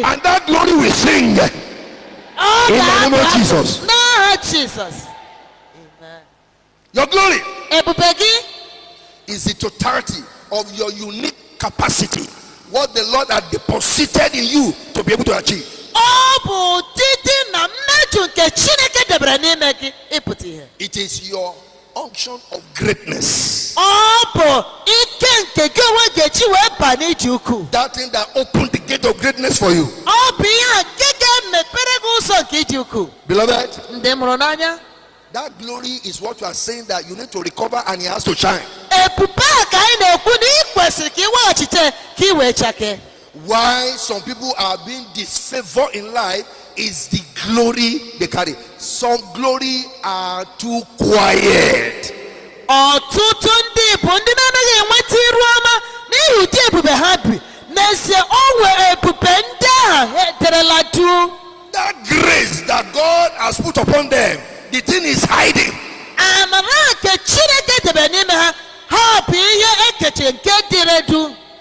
And that glory will sing in the name of Jesus. No, Jesus. Amen. Your glory is the totality of your unique capacity. What the Lord has deposited in you to be able to achieve. It is your unction of greatness. That thing that opened the gate of greatness for you. Beloved, that glory is what you are saying that you need to recover and it has to shine. Why some people are being disfavored in life is the glory they carry. Some glory are too quiet. That grace that God has put upon them, the thing is hiding.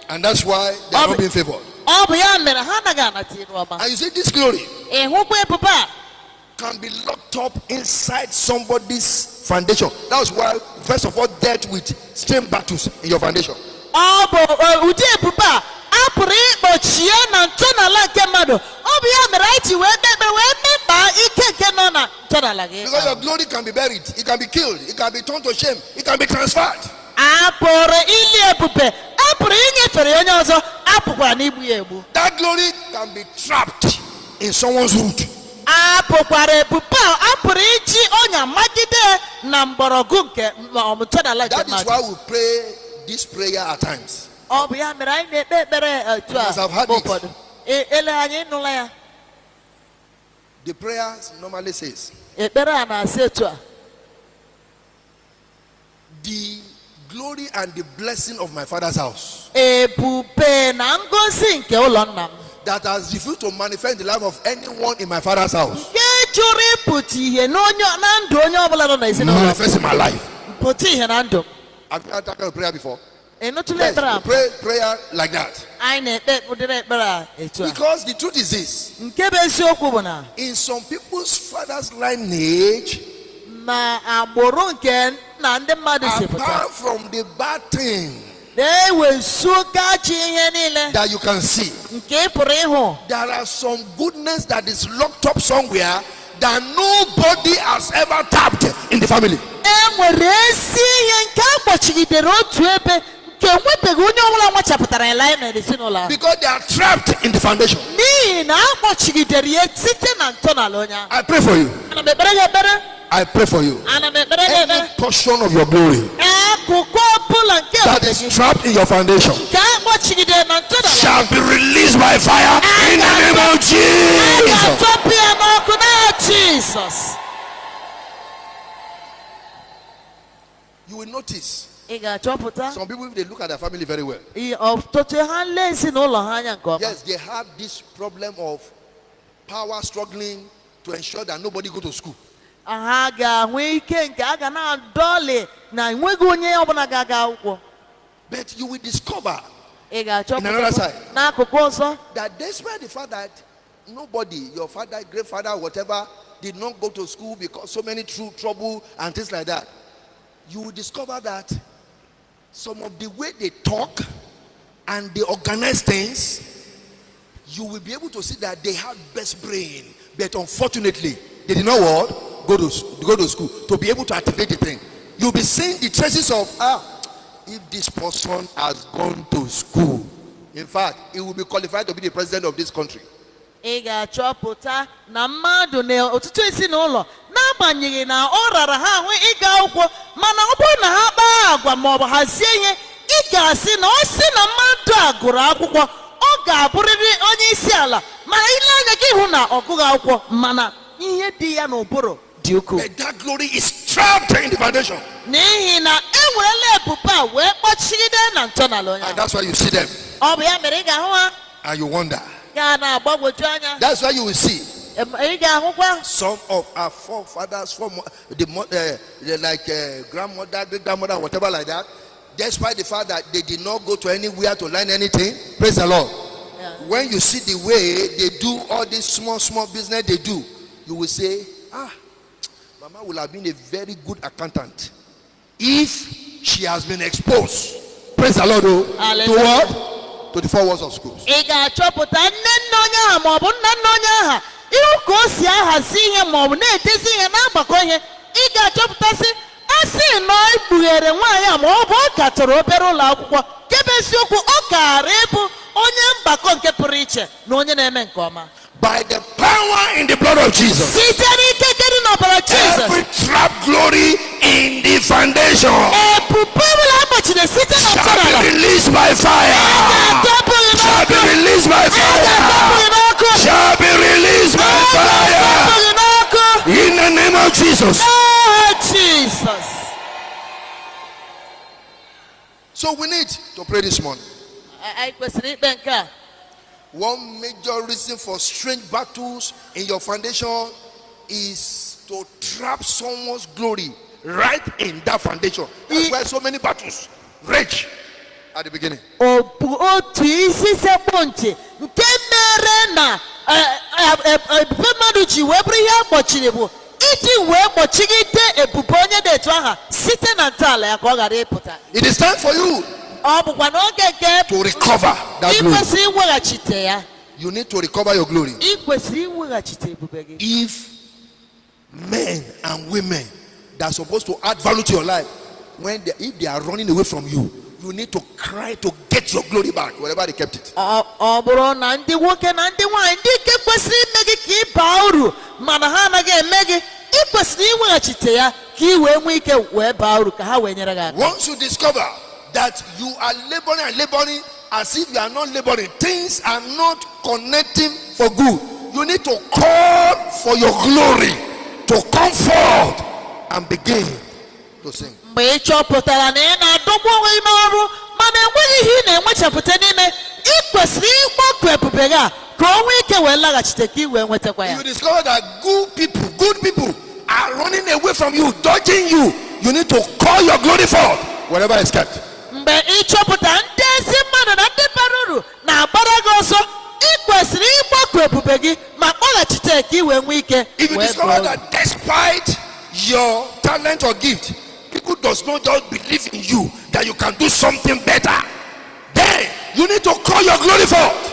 And that's why they are not being favored. And you see, this glory can be locked up inside somebody's foundation. That's why, first of all, dealt with strange battles in your foundation. Because your glory can be buried, it can be killed, it can be turned to shame, it can be transferred. That glory can be trapped in someone's root. That is why we pray this prayer at times. Because I've had it. The prayer normally says, the glory and the blessing of my father's house that has refused to manifest in the life of anyone in my father's house manifest in my life. Have you had that kind of prayer before? Yes, pray prayer like that. Because the truth is this: in some people's father's lineage, apart from the bad thing that you can see, there are some goodness that is locked up somewhere that nobody has ever tapped in the family. Because they are trapped in the foundation. I pray for you. I pray for you. Any portion of your glory that is trapped in your foundation shall be released by fire in the name of Jesus. You will notice some people, if they look at their family very well, yes, they have this problem of power struggling to ensure that nobody go to school. But you will discover in another side that despite the fact that nobody, your father, great father, whatever, did not go to school because so many trouble and things like that, you will discover that some of the way they talk and they organize things, you will be able to see that they have best brain, but unfortunately they did not go to school to be able to activate the thing. You'll be seeing the traces of if this person has gone to school, in fact, he will be qualified to be the president of this country. But that glory is trapped in the foundation. And that's why you see them. And you wonder. That's why you will see some of our forefathers, like grandmother, great grandmother, whatever like that, despite the fact that they did not go to anywhere to learn anything, praise the Lord. When you see the way they do all this small business they do, you will say, Mama will have been a very good accountant if she has been exposed. Praise the Lord. To what? To the 4 walls of schools. By the power in the blood of Jesus, every trap glory in the foundation shall be released by fire. Shall be released by fire. Shall be released by fire. In the name of Jesus. Jesus. So we need to pray this morning. One major reason for strange battles in your foundation is to trap someone's glory right in that foundation. That's why so many battles rage at the beginning. It is time for you to recover that glory. You need to recover your glory. If men and women that are supposed to add value to your life, if they are running away from you, you need to cry to get your glory back wherever they kept it. Once you discover that you are laboring as if you are not laboring, things are not connecting for good, you need to call for your glory to come forth and begin to sing. You discover that good people are running away from you, dodging you. You need to call your glory forth wherever it's kept. If you discover that despite your talent or gift, people does not just believe in you that you can do something better, then you need to call your glory forth.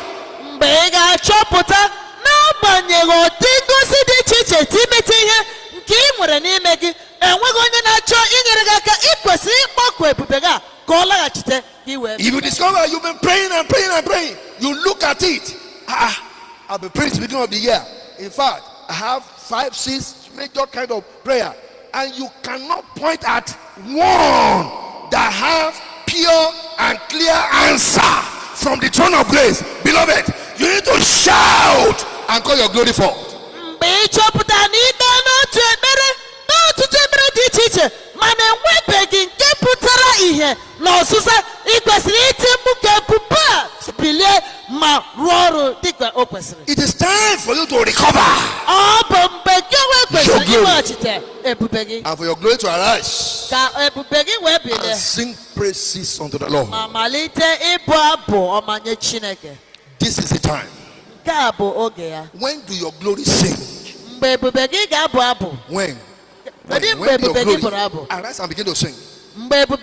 If you discover you've been praying, you look at it. I've been praying at the beginning of the year. In fact, I have 5-6 major kind of prayer, and you cannot point at one that have pure and clear answer from the throne of grace. Beloved, you need to shout and call your glory forth. It is time for you to recover your glory and for your glory to arise and sing praises unto the Lord. This is the time. When do your glory sing? When your glory arise and begin to sing. When the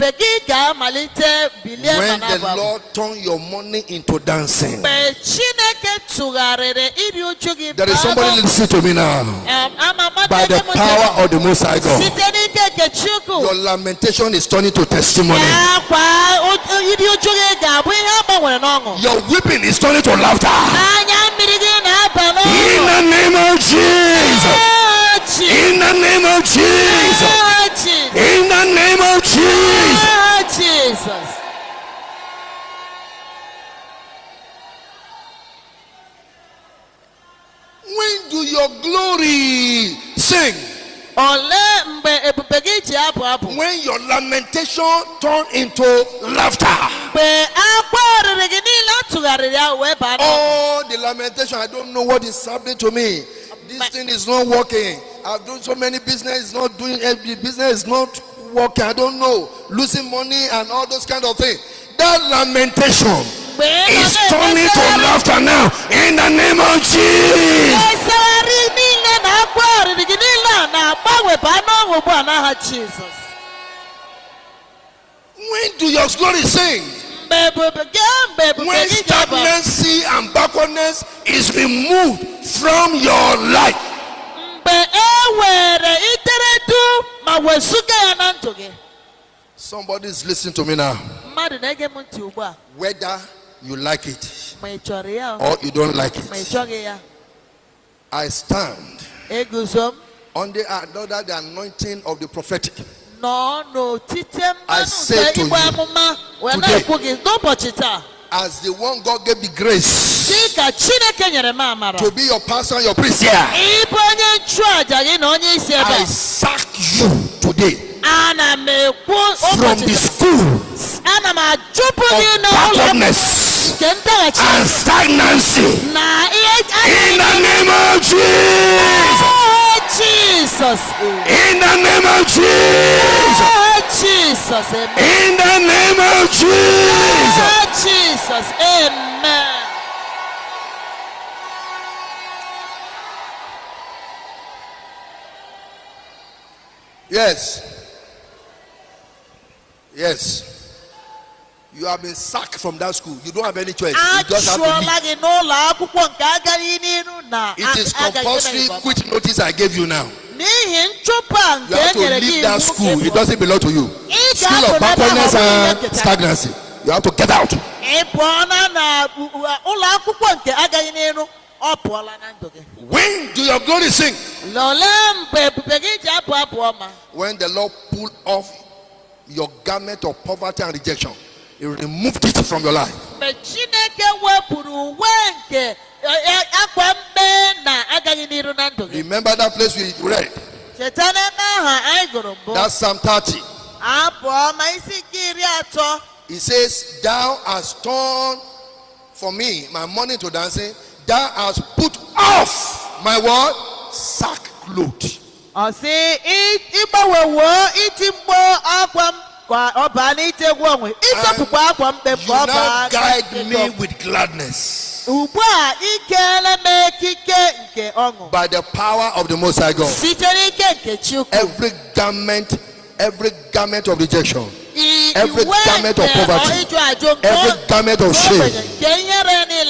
Lord turn your money into dancing. There is somebody listening to me now. By the power of the Most High God, your lamentation is turning to testimony. Your weeping is turning to laughter. In the name of Jesus. In the name of Jesus. In the name of Jesus. When do your glory sing? When your lamentation turn into laughter. Oh, the lamentation, I don't know what is happening to me. This thing is not working. I've done so many business, not doing every business is not working. I don't know, losing money and all those kind of things. That lamentation is turning to laughter now in the name of Jesus. When do your glory sing? When stagnancy and backwardness is removed from your life. Somebody is listening to me now. Whether you like it or you don't like it, I stand under the anointing of the prophetic. I say to you today, as the one God gave the grace to be your pastor and your priest here, I sack you today from the school of backwardness and stagnancy in the name of Jesus. In the name of Jesus. In the name of Jesus. Amen. Yes. You have been sacked from that school. You don't have any choice. You just have to leave. It is compulsory. Quit notice I gave you now. You have to leave that school. It doesn't belong to you. School of backwardness and stagnancy. You have to get out. When do your glory sing? When the Lord pull off your garment of poverty and rejection, He removed it from your life. Remember that place we read? That's Psalm 30. He says, "Thou hast turned for me my mourning to dancing. Thou hast put off my word sackcloth." You now guide me with gladness by the power of the Most High God. Every garment of rejection, every garment of poverty, every garment of shame,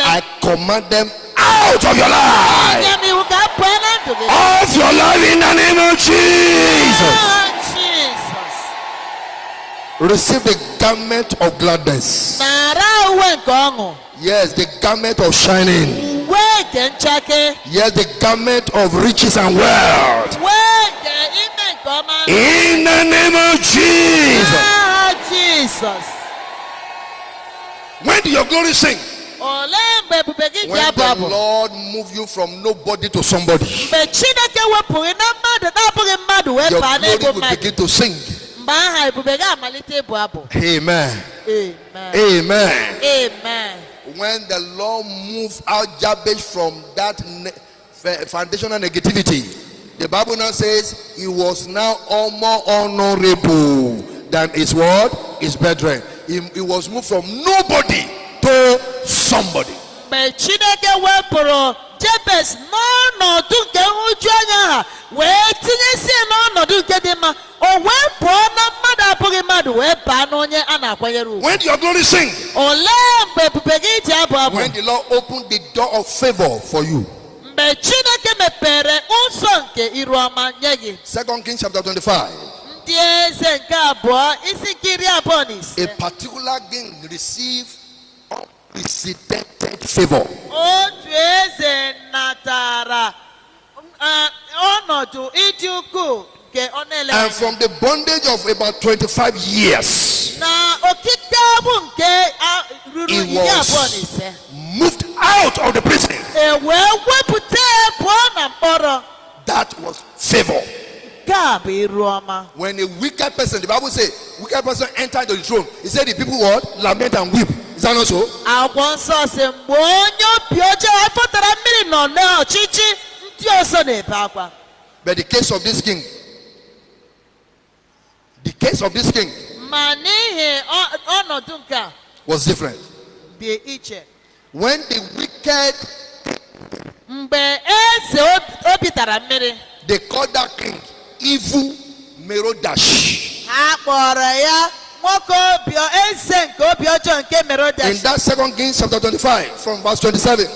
I command them out of your life. Off your life in the name of Jesus. Receive the garment of gladness. Yes, the garment of shining. Yes, the garment of riches and wealth. In the name of Jesus. When do your glory sing? When the Lord move you from nobody to somebody, your glory will begin to sing. Amen. When the Lord moved out Jabez from that foundational negativity, the Bible now says he was now all more honorable than his word, his brethren. He was moved from nobody to somebody. Jabez no do ke uju anya ha we tinye si na onodu nke di ma o we po na madu abughi madu we ba na onye ana akwanyere ugwu. When your glory sing, ole mgbe ebube gi ji abu abu. When the Lord opened the door of favor for you, mgbe Chineke mepere ụzọ nke iru ọma nye gị. 2 Kings chapter 25. Ndị eze nke abụọ isi iri abụọ na ise. A particular king received unprecedented favor. Otu eze natara ọnọdụ ịdị ukwuu nke ọ na-ele. And from the bondage of about 25 years, na okike bụ nke ruru iri abụọ na ise, moved out of the prison. That was favor. When a wicked person, the Bible says, wicked person entered the throne, he said the people would lament and weep. Is that not so? But the case of this king, was different. When the wicked, they called that king evil Merodash. In that 2 Kings chapter 25 from verse 27.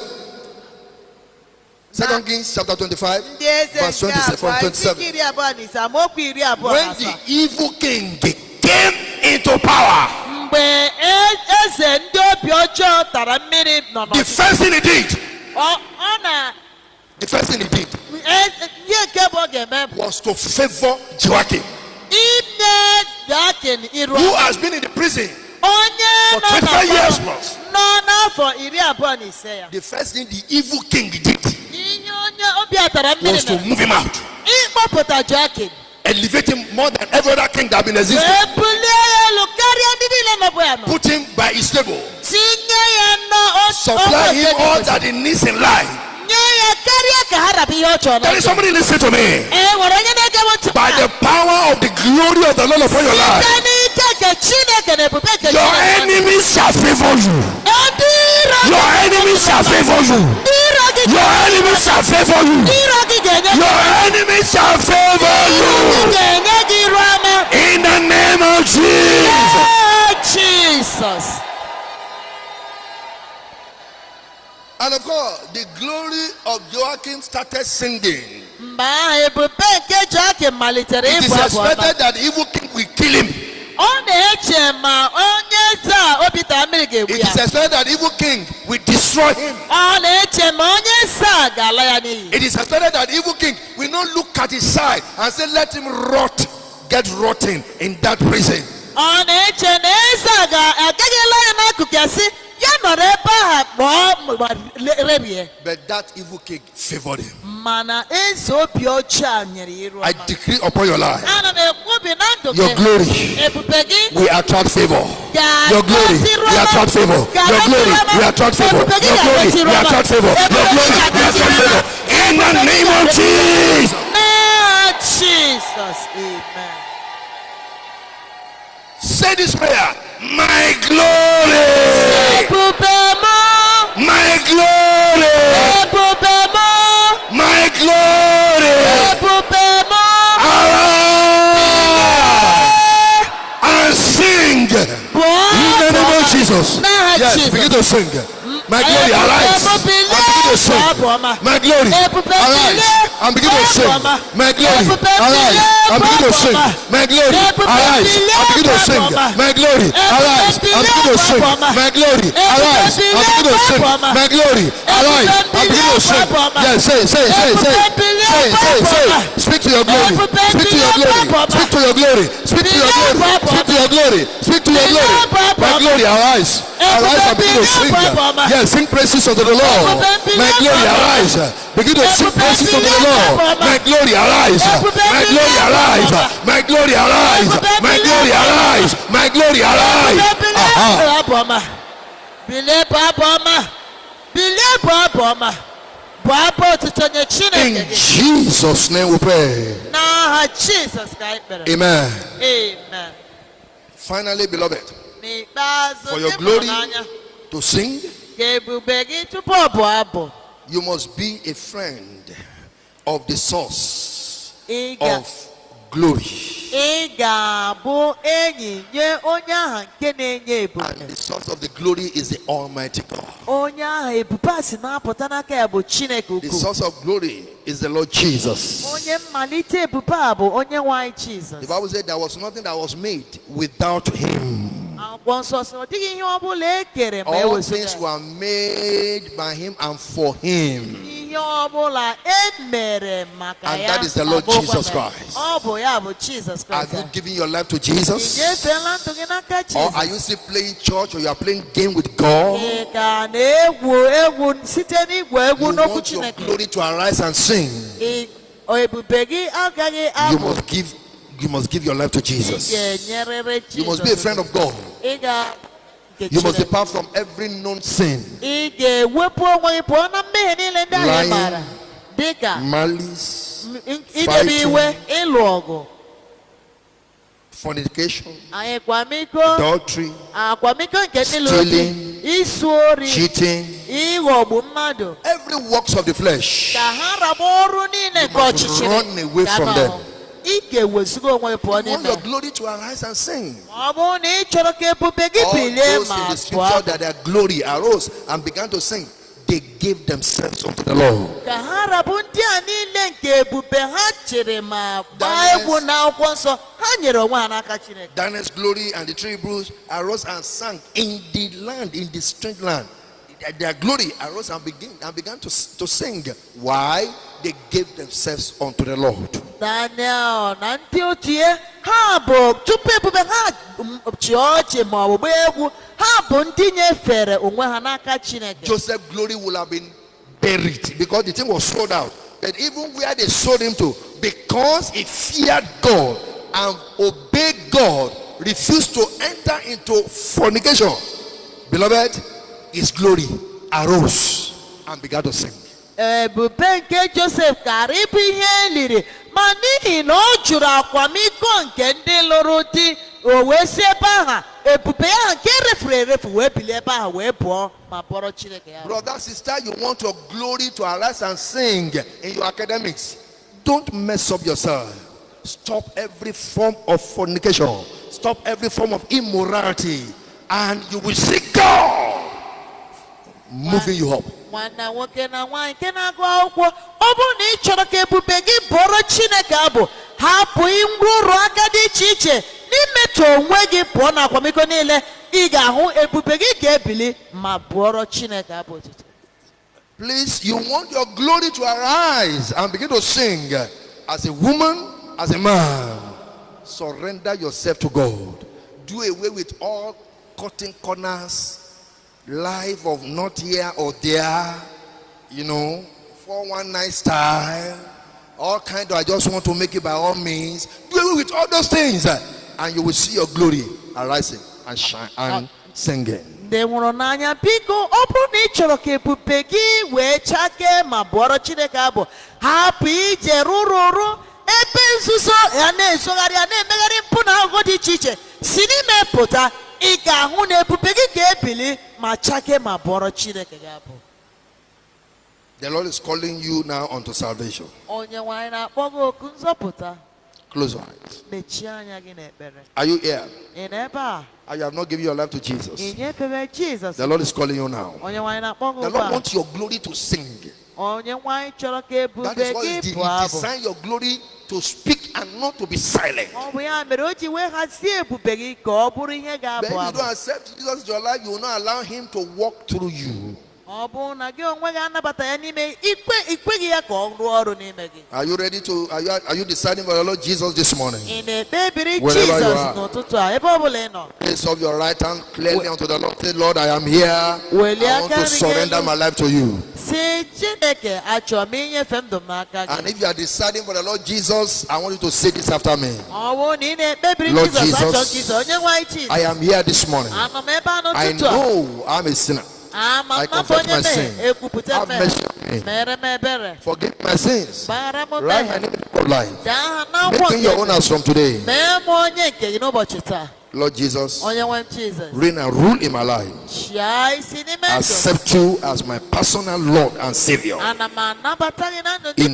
2 Kings chapter 25 verse 27 from 27. When the evil king came into power, the first thing he did was to favor Joachim, who has been in the prison for 25 years plus. The first thing the evil king did was to move him out, elevate him more than every other king that has been existing, put him by his table, supply him all that he needs in life. There is somebody listen to me. By the power of the glory of the Lord upon your life, your enemies shall favor you. Your enemies shall favor you. Your enemies shall favor you. Your enemies shall favor you. In the name of Jesus. And of course, the glory of Joachim started singing. It is expected that the evil king will kill him. It is expected that the evil king will destroy him. It is expected that the evil king will not look at his side and say, let him rot, get rotten in that prison. But that evil king favored him. I decree upon your life, your glory will attract favor. Your glory will attract favor. Your glory will attract favor. Your glory will attract favor. Your glory will attract favor. In the name of Jesus. Amen. Say this prayer. My glory. My glory. My glory. Arise and sing. In the name of Jesus. Yes, begin to sing. My glory, arise and begin to sing. My glory, arise and begin to sing. My glory, arise and begin to sing. My glory, arise and begin to sing. My glory, arise and begin to sing. My glory, arise and begin to sing. My glory, arise and begin to sing. Yes, say. Speak to your glory. Speak to your glory. Speak to your glory. Speak to your glory. Speak to your glory. Speak to your glory. My glory, arise. Arise and begin to sing. Yes, sing praises unto the Lord. My glory, arise. Begin to sing praises unto the Lord. My glory, arise. My glory, arise. My glory, arise. My glory, arise. My glory, arise. In Jesus' name we pray. Amen. Amen. Finally, beloved, for your glory to sing, you must be a friend of the source of glory. And the source of the glory is the Almighty God. The source of glory is the Lord Jesus. The Bible said there was nothing that was made without him. All things were made by him and for him. And that is the Lord Jesus Christ. Have you given your life to Jesus? Or are you still playing church, or you are playing game with God? You want your glory to arise and sing. You must give your life to Jesus. You must be a friend of God. You must depart from every known sin. Lying, malice, fighting, fornication, adultery, stealing, cheating, every works of the flesh, you must run away from them. You want your glory to arise and sing. All those in the scripture that their glory arose and began to sing, they gave themselves unto the Lord. Daniel's glory and the three Hebrews arose and sang in the land, in the strange land. Their glory arose and began to sing. Why? They gave themselves unto the Lord. Joseph's glory would have been buried because the thing was sold out. But even where they sold him to, because he feared God and obeyed God, refused to enter into fornication, beloved, his glory arose and began to sing. Joseph brother, sister, you want your glory to arise and sing in your academics. Don't mess up yourself. Stop every form of fornication. Stop every form of immorality, and you will see God moving you up. Please, you want your glory to arise and begin to sing as a woman, as a man. Surrender yourself to God. Do away with all cutting corners, life of not here or there, 419 style, all kind of I just want to make it by all means. Do away with all those things, and you will see your glory arising and shine and singing. The Lord is calling you now unto salvation. Close your eyes. Are you here? And you have not given your life to Jesus. The Lord is calling you now. The Lord wants your glory to sing. That is why He designed your glory to speak and not to be silent. But if you don't accept Jesus in your life, you will not allow Him to walk through you. Are you ready to? Are you deciding for the Lord Jesus this morning? Wherever you are, place up your right hand clearly unto the Lord. Say, Lord, I am here. I want to surrender my life to you. And if you are deciding for the Lord Jesus, I want you to say this after me. Lord Jesus, I am here this morning. I know I'm a sinner. I confess my sin. Have mercy on me. Forgive my sins. Write my name in the book of life. Make me your own house from today. Lord Jesus, reign and rule in my life. Accept you as my personal Lord and Savior. In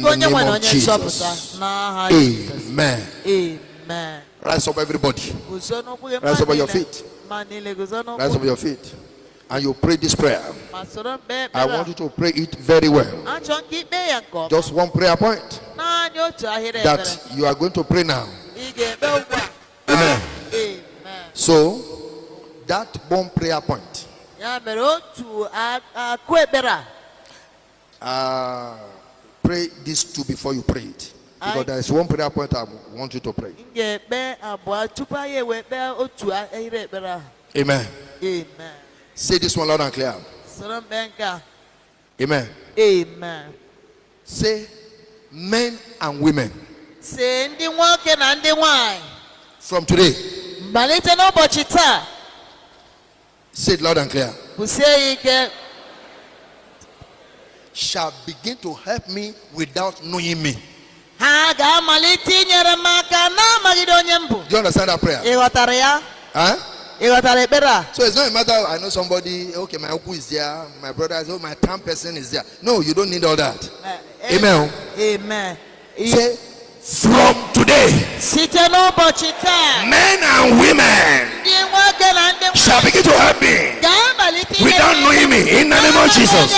the name of Jesus. Amen. Amen. Rise up, everybody. Rise up on your feet. Rise up on your feet. And you pray this prayer. I want you to pray it very well. Just one prayer point that you are going to pray now. Amen. So, that one prayer point. Pray these two before you pray it. Because there is one prayer point I want you to pray. Amen. Amen. Say this one loud and clear. Amen. Amen. Say men and women. From today. Say it loud and clear. Shall begin to help me without knowing me. Do you understand that prayer? Huh? So it's not a matter of I know somebody, okay, my uncle is there, my brother is there, my town person is there. No, you don't need all that. Amen. Amen. Say, from today, men and women shall begin to help me without knowing me in the name of Jesus.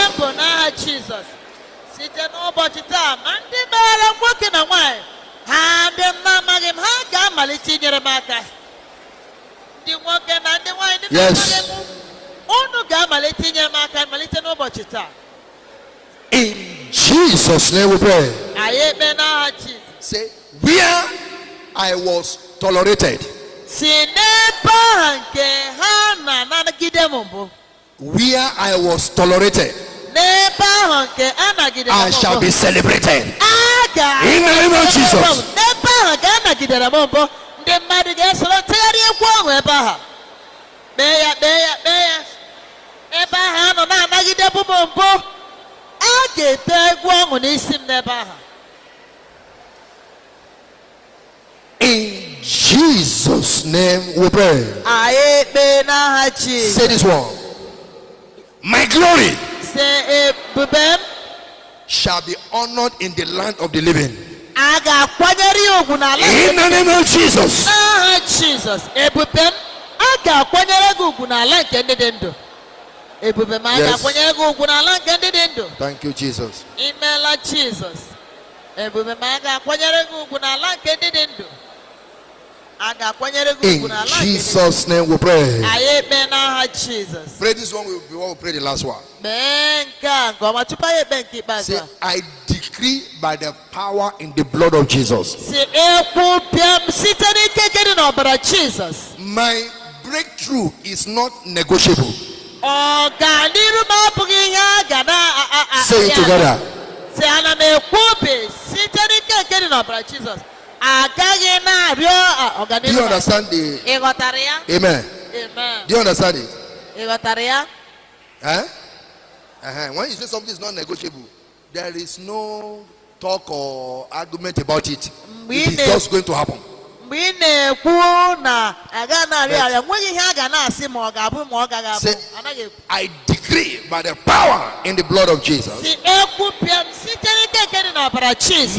Yes. In Jesus' name we pray. Say, where I was tolerated. Where I was tolerated, I shall be celebrated. In the name of Jesus. In Jesus' name we pray. Say this one. My glory shall be honored in the land of the living. In the name of Jesus. Yes. Thank you, Jesus. In Jesus' name we pray. Pray this one before we pray the last one. Say, I decree by the power in the blood of Jesus. My breakthrough is not negotiable. Say it together. Do you understand the Amen? Do you understand it? When you say something is not negotiable, there is no talk or argument about it. It is just going to happen. Say, I decree by the power in the blood of Jesus.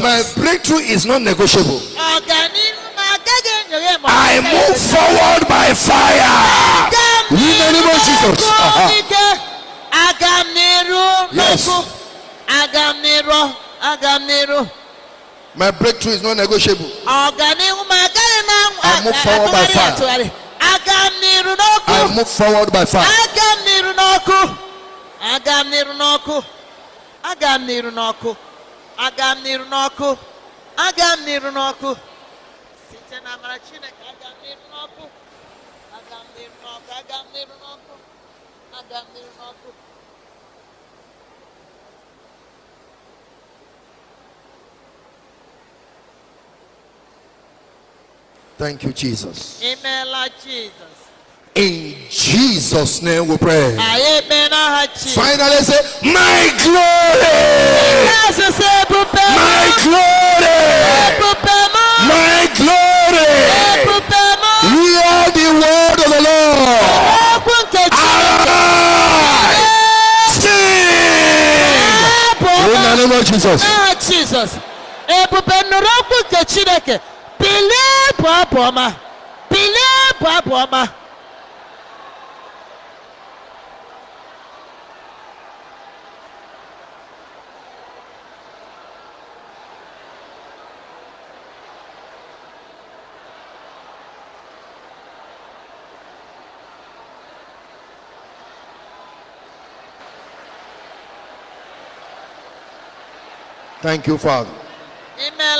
My breakthrough is not negotiable. I move forward by fire. In the name of Jesus. Yes. My breakthrough is not negotiable. I move forward by fire. I move forward by fire. Thank you, Jesus. Amen, Jesus. In Jesus' name we pray. Finally say, my glory. My glory. My glory. Hear the word of the Lord. Arise. Sing. In the name of Jesus. Jesus. Thank you, Father. Amen.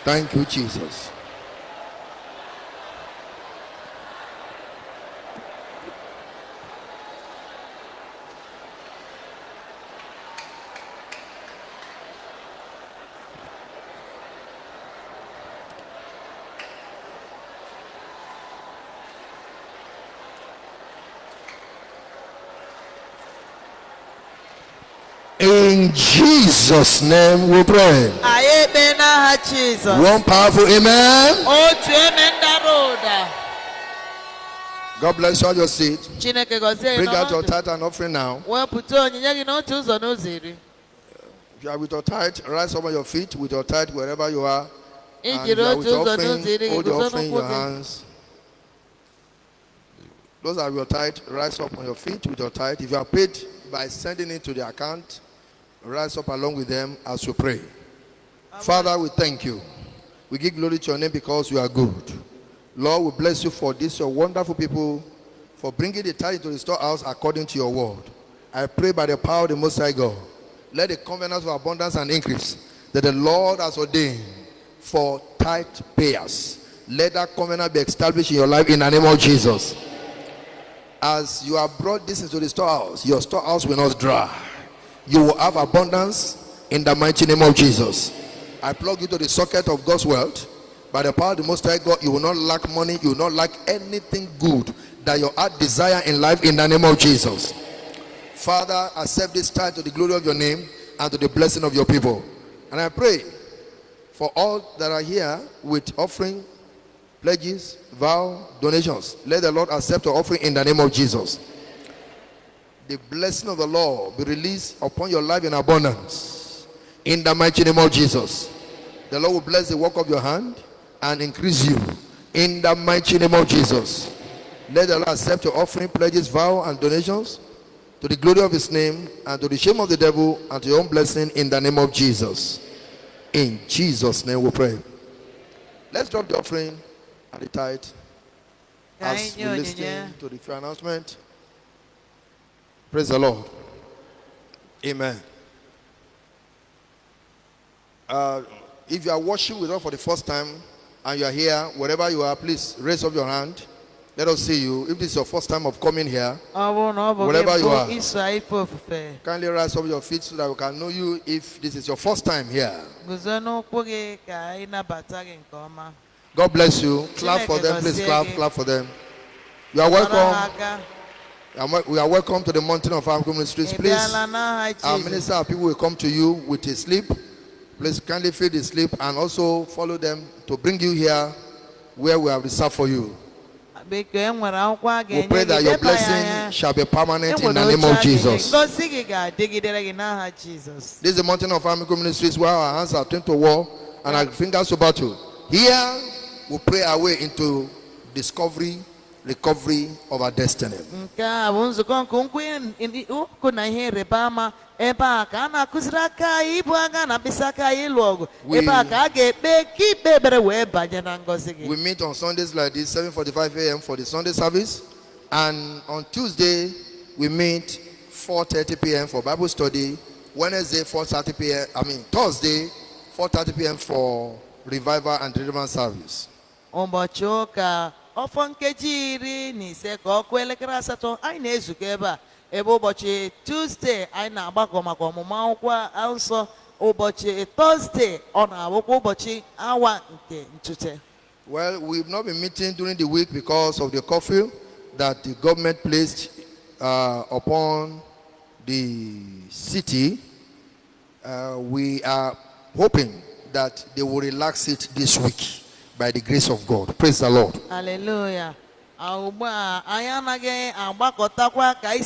Thank you, Jesus. In Jesus' name we pray. One powerful amen. God bless you. Your seat. Bring out your tithe and offering now. If you are with your tithe, rise up on your feet with your tithe wherever you are. And if you are with your offering, hold the offering in your hands. Those are your tithe. Rise up on your feet with your tithe. If you are paid by sending it to the account, rise up along with them as you pray. Father, we thank you. We give glory to your name because you are good. Lord, we bless you for this, your wonderful people, for bringing the tithe into the storehouse according to your word. I pray by the power of the Most High God, let the covenant of abundance and increase that the Lord has ordained for tithe payers, let that covenant be established in your life in the name of Jesus. As you have brought this into the storehouse, your storehouse will not dry. You will have abundance in the mighty name of Jesus. I plug you to the socket of God's wealth. By the power of the Most High God, you will not lack money. You will not lack anything good that your heart desire in life in the name of Jesus. Father, accept this tithe to the glory of your name and to the blessing of your people. And I pray for all that are here with offering, pledges, vow, donations. Let the Lord accept your offering in the name of Jesus. The blessing of the Lord be released upon your life in abundance in the mighty name of Jesus. The Lord will bless the work of your hand and increase you in the mighty name of Jesus. Let the Lord accept your offering, pledges, vow, and donations to the glory of his name and to the shame of the devil and to your own blessing in the name of Jesus. In Jesus' name we pray. Let's drop the offering and the tithe as we listen to the few announcement. Praise the Lord. Amen. If you are watching with us for the first time and you are here, wherever you are, please raise up your hand. Let us see you. If this is your first time of coming here, wherever you are, kindly rise up your feet so that we can know you if this is your first time here. God bless you. Clap for them, please. Clap for them. You are welcome. We are welcome to the Mountain of Our Ministries. Please, our minister of people will come to you with a slip. Please kindly fill the slip and also follow them to bring you here where we have reserved for you. We pray that your blessing shall be permanent in the name of Jesus. This is the Mountain of Our Ministries where our hands are turned to war and our fingers to battle. Here we pray our way into discovery, recovery of our destiny. We meet on Sundays like this, 7:45 a.m. for the Sunday service, and on Tuesday we meet 4:30 p.m. for Bible study. Wednesday 4:30 p.m. Thursday 4:30 p.m. for revival and deliverance service. Tuesday anyị na-agbakọ maka ọmụmụ akwụkwọ nsọ, ụbọchị Thursday ọ na-abụkwa ụbọchị awa nke ntute. Well, we've not been meeting during the week because of the curfew that the government placed upon the city. We are hoping that they will relax it this week by the grace of God. Praise the Lord. Hallelujah.